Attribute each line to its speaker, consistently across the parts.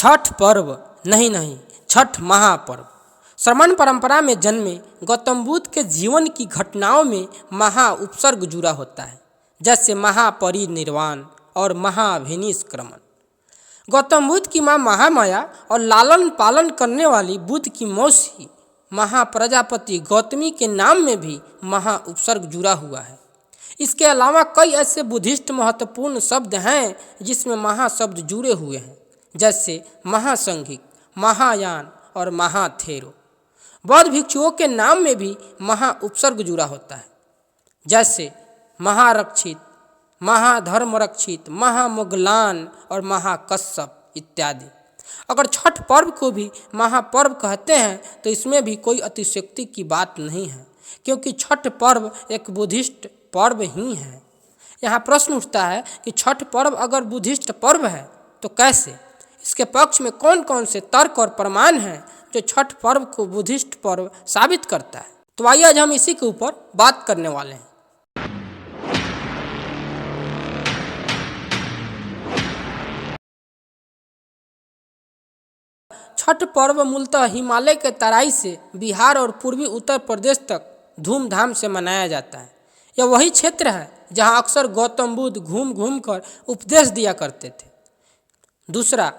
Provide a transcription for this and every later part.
Speaker 1: छठ पर्व नहीं, छठ महापर्व श्रमण परंपरा में जन्मे गौतम बुद्ध के जीवन की घटनाओं में महा उपसर्ग जुड़ा होता है, जैसे महापरिनिर्वाण और महाभिनिष्क्रमण। गौतम बुद्ध की माँ महामाया और लालन पालन करने वाली बुद्ध की मौसी महाप्रजापति गौतमी के नाम में भी महा उपसर्ग जुड़ा हुआ है। इसके अलावा कई ऐसे बुद्धिस्ट महत्वपूर्ण शब्द हैं जिसमें महा शब्द जुड़े हुए हैं, जैसे महासंघिक, महायान और महाथेरो। बौद्ध भिक्षुओं के नाम में भी महा उपसर्ग जुड़ा होता है, जैसे महारक्षित, महाधर्मरक्षित, महामुगलान और महाकश्यप इत्यादि। अगर छठ पर्व को भी महापर्व कहते हैं तो इसमें भी कोई अतिशयोक्ति की बात नहीं है, क्योंकि छठ पर्व एक बुद्धिस्ट पर्व ही है। यहाँ प्रश्न उठता है कि छठ पर्व अगर बुद्धिस्ट पर्व है तो कैसे? इसके पक्ष में कौन कौन से तर्क और प्रमाण हैं जो छठ पर्व को बुद्धिस्ट पर्व साबित करता है? तो आइए आज हम इसी के ऊपर बात करने वाले हैं। छठ पर्व मूलतः हिमालय के तराई से बिहार और पूर्वी उत्तर प्रदेश तक धूमधाम से मनाया जाता है। यह वही क्षेत्र है जहां अक्सर गौतम बुद्ध घूम घूम कर उपदेश दिया करते थे। दूसरा,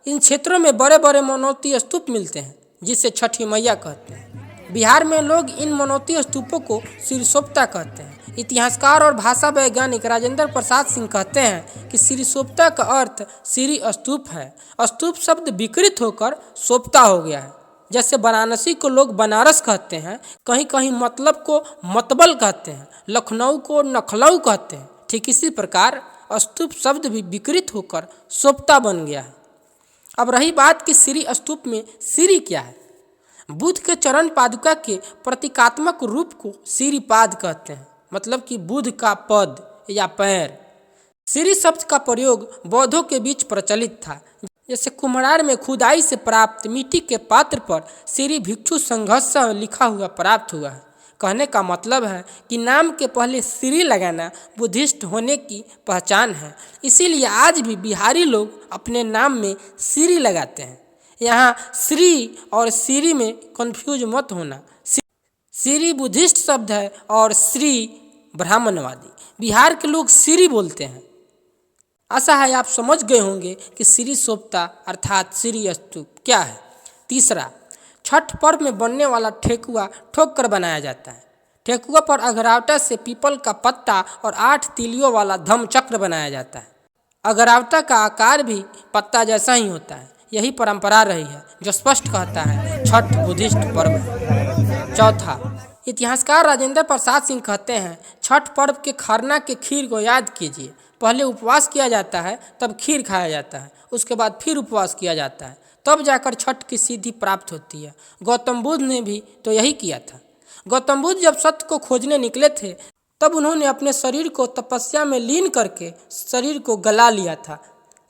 Speaker 1: इन क्षेत्रों में बड़े बड़े मनोती स्तूप मिलते हैं जिसे छठी मैया कहते हैं। बिहार में लोग इन मनोती स्तूपों को सिरसोप्ता कहते हैं। इतिहासकार और भाषा वैज्ञानिक राजेंद्र प्रसाद सिंह कहते हैं कि सिरसोप्ता का अर्थ सिरी स्तूप है। स्तूप शब्द विकृत होकर सोप्ता हो गया है। जैसे वाराणसी को लोग बनारस कहते हैं, कहीं कहीं मतलब को मतबल कहते हैं, लखनऊ को नखलऊ कहते हैं। ठीक इसी प्रकार स्तूप शब्द भी विकृत होकर सोप्ता बन गया है। अब रही बात कि सिरी स्तूप में सिरी क्या है? बुद्ध के चरण पादुका के प्रतीकात्मक रूप को सिरीपाद कहते हैं, मतलब कि बुद्ध का पद या पैर। सिरी शब्द का प्रयोग बौद्धों के बीच प्रचलित था। जैसे कुम्हरार में खुदाई से प्राप्त मिट्टी के पात्र पर सिरी भिक्षु संघर्ष लिखा हुआ प्राप्त हुआ है। कहने का मतलब है कि नाम के पहले सिरी लगाना बुद्धिस्ट होने की पहचान है। इसीलिए आज भी बिहारी लोग अपने नाम में सिरी लगाते हैं। यहाँ श्री और सिरी में कंफ्यूज मत होना। सिरी बुद्धिस्ट शब्द है और श्री ब्राह्मणवादी। बिहार के लोग सिरी बोलते हैं। आशा है आप समझ गए होंगे कि सिरी सोप्ता अर्थात सिरी स्तूप क्या है। तीसरा, छठ पर्व में बनने वाला ठेकुआ ठोक कर बनाया जाता है। ठेकुआ पर अगरावटा से पीपल का पत्ता और 8 तीलियों वाला धम्म चक्र बनाया जाता है। अगरावटा का आकार भी पत्ता जैसा ही होता है। यही परंपरा रही है जो स्पष्ट कहता है छठ बुद्धिस्ट पर्व है। चौथा, इतिहासकार राजेंद्र प्रसाद सिंह कहते हैं छठ पर्व के खरना के खीर को याद कीजिए। पहले उपवास किया जाता है, तब खीर खाया जाता है, उसके बाद फिर उपवास किया जाता है, तब जाकर छठ की सिद्धि प्राप्त होती है। गौतम बुद्ध ने भी तो यही किया था। गौतम बुद्ध जब सत्य को खोजने निकले थे तब उन्होंने अपने शरीर को तपस्या में लीन करके शरीर को गला लिया था,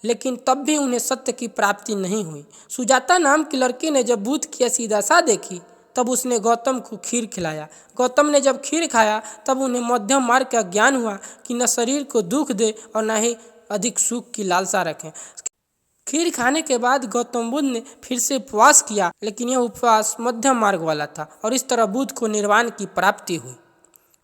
Speaker 1: लेकिन तब भी उन्हें सत्य की प्राप्ति नहीं हुई। सुजाता नाम की लड़की ने जब बुद्ध की ऐसी दशा देखी तब उसने गौतम को खीर खिलाया। गौतम ने जब खीर खाया तब उन्हें मध्यम मार्ग का ज्ञान हुआ कि न शरीर को दुख दे और न ही अधिक सुख की लालसा रखें। खीर खाने के बाद गौतम बुद्ध ने फिर से उपवास किया, लेकिन यह उपवास मध्यम मार्ग वाला था और इस तरह बुद्ध को निर्वाण की प्राप्ति हुई।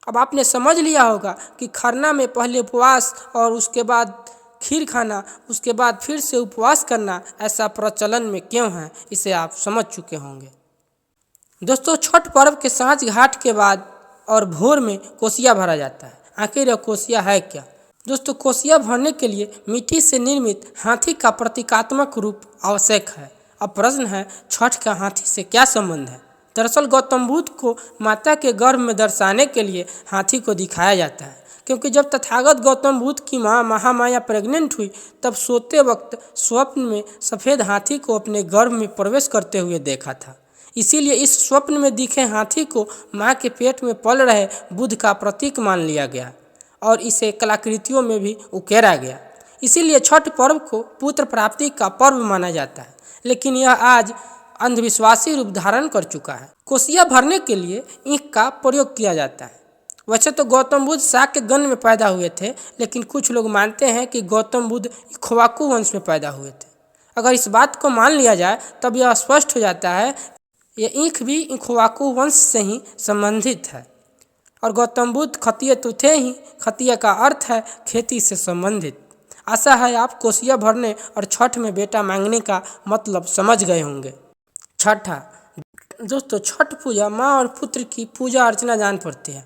Speaker 1: अब आपने समझ लिया होगा कि खरना में पहले उपवास और उसके बाद खीर खाना, उसके बाद फिर से उपवास करना ऐसा प्रचलन में क्यों है, इसे आप समझ चुके होंगे। दोस्तों, छठ पर्व के सांझ घाट के बाद और भोर में कोसिया भरा जाता है। आखिर यह कोसिया है क्या? दोस्तों, कोसिया भरने के लिए मिट्टी से निर्मित हाथी का प्रतीकात्मक रूप आवश्यक है। अब प्रश्न है, छठ का हाथी से क्या संबंध है? दरअसल गौतम बुद्ध को माता के गर्भ में दर्शाने के लिए हाथी को दिखाया जाता है, क्योंकि जब तथागत गौतम बुद्ध की माँ महामाया प्रेग्नेंट हुई तब सोते वक्त स्वप्न में सफ़ेद हाथी को अपने गर्भ में प्रवेश करते हुए देखा था। इसीलिए इस स्वप्न में दिखे हाथी को माँ के पेट में पल रहे बुद्ध का प्रतीक मान लिया गया और इसे कलाकृतियों में भी उकेरा गया। इसीलिए छठ पर्व को पुत्र प्राप्ति का पर्व माना जाता है, लेकिन यह आज अंधविश्वासी रूप धारण कर चुका है। कोसिया भरने के लिए ईंख का प्रयोग किया जाता है। वैसे तो गौतम बुद्ध शाक्य गण में पैदा हुए थे, लेकिन कुछ लोग मानते हैं कि गौतम बुद्ध इक्ष्वाकु वंश में पैदा हुए थे। अगर इस बात को मान लिया जाए तब यह स्पष्ट हो जाता है ये ईख भी इक्ष्वाकु वंश से ही संबंधित है और गौतम बुद्ध खत्तिय तो थे ही। खत्तिय का अर्थ है खेती से संबंधित। आशा है आप कोसिया भरने और छठ में बेटा मांगने का मतलब समझ गए होंगे। छठा दोस्तों, छठ पूजा माँ और पुत्र की पूजा अर्चना जान पड़ती है।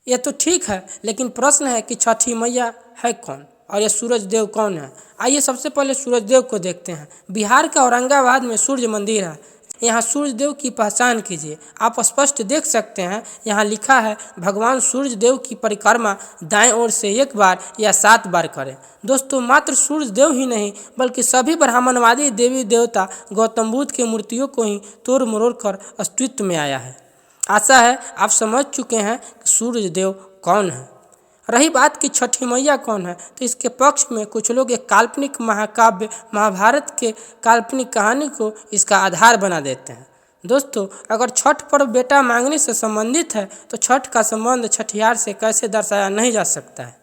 Speaker 1: यह तो ठीक है, लेकिन प्रश्न है कि छठी मैया है कौन और यह सूरज देव कौन है। आइए सबसे पहले सूरज देव को देखते हैं। बिहार के औरंगाबाद में सूर्य मंदिर है। यहाँ सूर्य देव की पहचान कीजिए। आप स्पष्ट देख सकते हैं, यहाँ लिखा है भगवान सूर्य देव की परिक्रमा दाएं ओर से 1 बार या 7 बार करें। दोस्तों, मात्र सूर्य देव ही नहीं बल्कि सभी ब्राह्मणवादी देवी देवता गौतम बुद्ध की मूर्तियों को ही तोड़ मरोड़ कर अस्तित्व में आया है। आशा है आप समझ चुके हैं कि सूर्य देव कौन है। रही बात कि छठी मैया कौन है, तो इसके पक्ष में कुछ लोग एक काल्पनिक महाकाव्य महाभारत के काल्पनिक कहानी को इसका आधार बना देते हैं। दोस्तों, अगर छठ पर्व बेटा मांगने से संबंधित है तो छठ का संबंध छठियार से कैसे दर्शाया नहीं जा सकता है।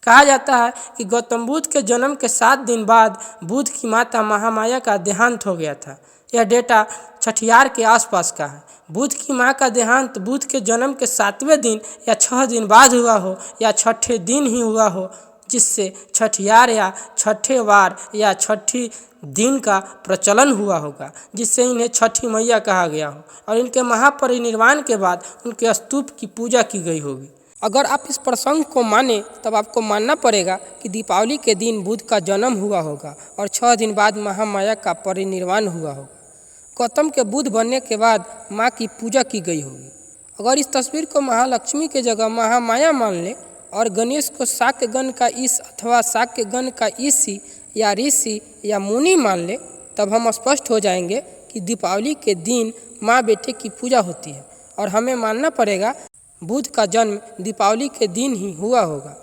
Speaker 1: कहा जाता है कि गौतम बुद्ध के जन्म के 7 दिन बाद बुद्ध की माता महामाया का देहांत हो गया था। यह डेटा छठियार के आसपास का है। बुद्ध की मां का देहांत बुद्ध के जन्म के 7वें दिन या 6 दिन बाद हुआ हो या छठे दिन ही हुआ हो, जिससे छठियार या छठे वार या छठी दिन का प्रचलन हुआ होगा, जिससे इन्हें छठी मैया कहा गया हो और इनके महापरिनिर्वाण के बाद उनके स्तूप की पूजा की गई होगी। अगर आप इस प्रसंग को माने तब आपको मानना पड़ेगा कि दीपावली के दिन बुद्ध का जन्म हुआ होगा और 6 दिन बाद महामाया का परिनिर्वाण हुआ होगा। गौतम के बुद्ध बनने के बाद माँ की पूजा की गई होगी। अगर इस तस्वीर को महालक्ष्मी के जगह महामाया मान ले और गणेश को शाक्यगण का ईश अथवा शाक्यगण का ईशी या ऋषि या मुनि मान ले, तब हम स्पष्ट हो जाएंगे कि दीपावली के दिन माँ बेटे की पूजा होती है और हमें मानना पड़ेगा बुद्ध का जन्म दीपावली के दिन ही हुआ होगा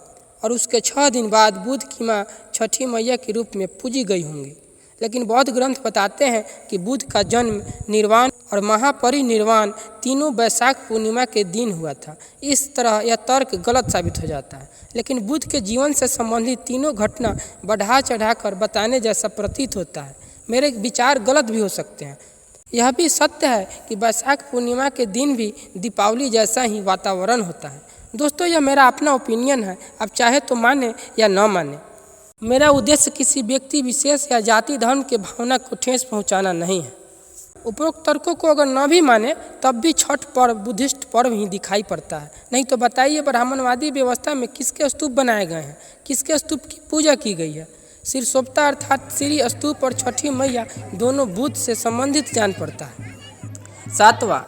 Speaker 1: और उसके 6 दिन बाद बुद्ध की माँ छठी मैया के रूप में पूजी गई होंगी। लेकिन बौद्ध ग्रंथ बताते हैं कि बुद्ध का जन्म, निर्वाण और महापरिनिर्वाण तीनों वैशाख पूर्णिमा के दिन हुआ था। इस तरह यह तर्क गलत साबित हो जाता है। लेकिन बुद्ध के जीवन से संबंधित तीनों घटना बढ़ा चढ़ाकर बताने जैसा प्रतीत होता है। मेरे विचार गलत भी हो सकते हैं। यह भी सत्य है कि वैशाख पूर्णिमा के दिन भी दीपावली जैसा ही वातावरण होता है। दोस्तों, यह मेरा अपना ओपिनियन है, आप चाहे तो माने या न माने। मेरा उद्देश्य किसी व्यक्ति विशेष या जाति धर्म के भावना को ठेस पहुंचाना नहीं है। उपरोक्त तर्कों को अगर न भी माने तब भी छठ पर्व बुद्धिस्ट पर्व ही दिखाई पड़ता है। नहीं तो बताइए, ब्राह्मणवादी व्यवस्था में किसके स्तूप बनाए गए हैं, किसके स्तूप की पूजा की गई है। सिरसोप्ता अर्थात श्री स्तूप और छठी मैया दोनों बुद्ध से संबंधित जान पड़ता है। 7वां,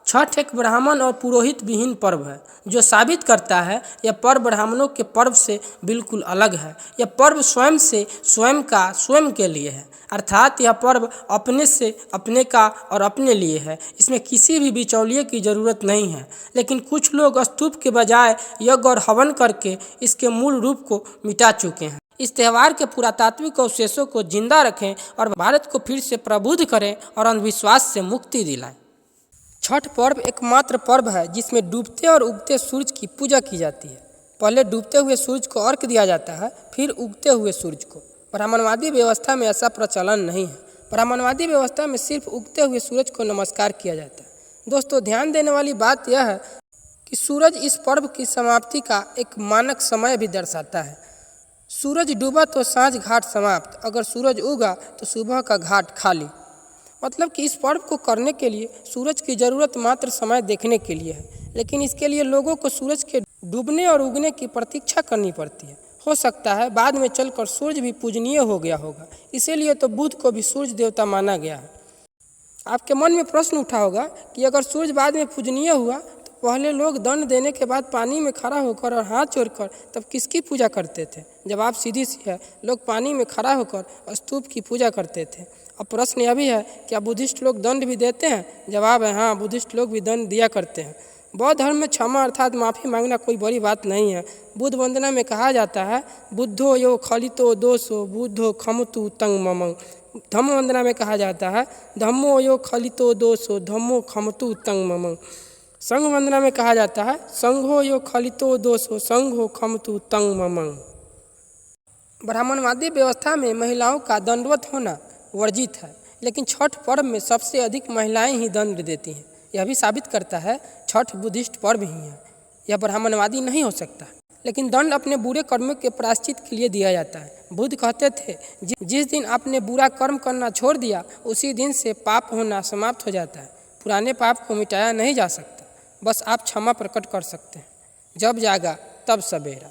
Speaker 1: छठ एक ब्राह्मण और पुरोहित विहीन पर्व है, जो साबित करता है यह पर्व ब्राह्मणों के पर्व से बिल्कुल अलग है। यह पर्व स्वयं से स्वयं का स्वयं के लिए है, अर्थात यह पर्व अपने से अपने का और अपने लिए है। इसमें किसी भी बिचौलिए की जरूरत नहीं है। लेकिन कुछ लोग स्तूप के बजाय यज्ञ और हवन करके इसके मूल रूप को मिटा चुके हैं। इस त्यौहार के पुरातात्विक अवशेषों को जिंदा रखें और भारत को फिर से प्रबुद्ध करें और अंधविश्वास से मुक्ति दिलाएं। छठ पर्व एकमात्र पर्व है जिसमें डूबते और उगते सूरज की पूजा की जाती है। पहले डूबते हुए सूरज को अर्घ्य दिया जाता है, फिर उगते हुए सूरज को। ब्राह्मणवादी व्यवस्था में ऐसा प्रचलन नहीं है। ब्राह्मणवादी व्यवस्था में सिर्फ उगते हुए सूरज को नमस्कार किया जाता है। दोस्तों, ध्यान देने वाली बात यह है कि सूरज इस पर्व की समाप्ति का एक मानक समय भी दर्शाता है। सूरज डूबा तो साँझ घाट समाप्त, अगर सूरज उगा तो सुबह का घाट खाली। मतलब कि इस पर्व को करने के लिए सूरज की ज़रूरत मात्र समय देखने के लिए है, लेकिन इसके लिए लोगों को सूरज के डूबने और उगने की प्रतीक्षा करनी पड़ती है। हो सकता है बाद में चलकर सूर्य भी पूजनीय हो गया होगा, इसीलिए तो बुद्ध को भी सूर्य देवता माना गया है। आपके मन में प्रश्न उठा होगा कि अगर सूर्य बाद में पूजनीय हुआ तो पहले लोग दंड देने के बाद पानी में खड़ा होकर और हाथ जोड़कर तब किसकी पूजा करते थे? जवाब सीधी सी है, लोग पानी में खड़ा होकर स्तूप की पूजा करते थे। अब प्रश्न यह भी है, क्या बुद्धिस्ट लोग दंड भी देते हैं? जवाब है हाँ, बुद्धिस्ट लोग भी दंड दिया करते हैं। बौद्ध धर्म में क्षमा अर्थात माफ़ी मांगना कोई बड़ी बात नहीं है। बुद्ध वंदना में कहा जाता है, बुद्धो यो खलितो दोषो बुद्धो खमतु तंग ममंग। धम्म वंदना में कहा जाता है, धम्मो यो खलितो दोषो धम्मो खमतु तंग ममंग। संघ वंदना में कहा जाता है, संघो यो खलितो दोषो संघो खमतु तंग ममंग। ब्राह्मणवादी व्यवस्था में महिलाओं का दंडवत होना वर्जित है, लेकिन छठ पर्व में सबसे अधिक महिलाएं ही दंड देती हैं। यह भी साबित करता है छठ बुद्धिस्ट पर्व ही है, यह ब्राह्मणवादी नहीं हो सकता। लेकिन दंड अपने बुरे कर्मों के प्रायश्चित के लिए दिया जाता है। बुद्ध कहते थे जिस दिन आपने बुरा कर्म करना छोड़ दिया उसी दिन से पाप होना समाप्त हो जाता है। पुराने पाप को मिटाया नहीं जा सकता, बस आप क्षमा प्रकट कर सकते हैं। जब जागा तब सवेरा।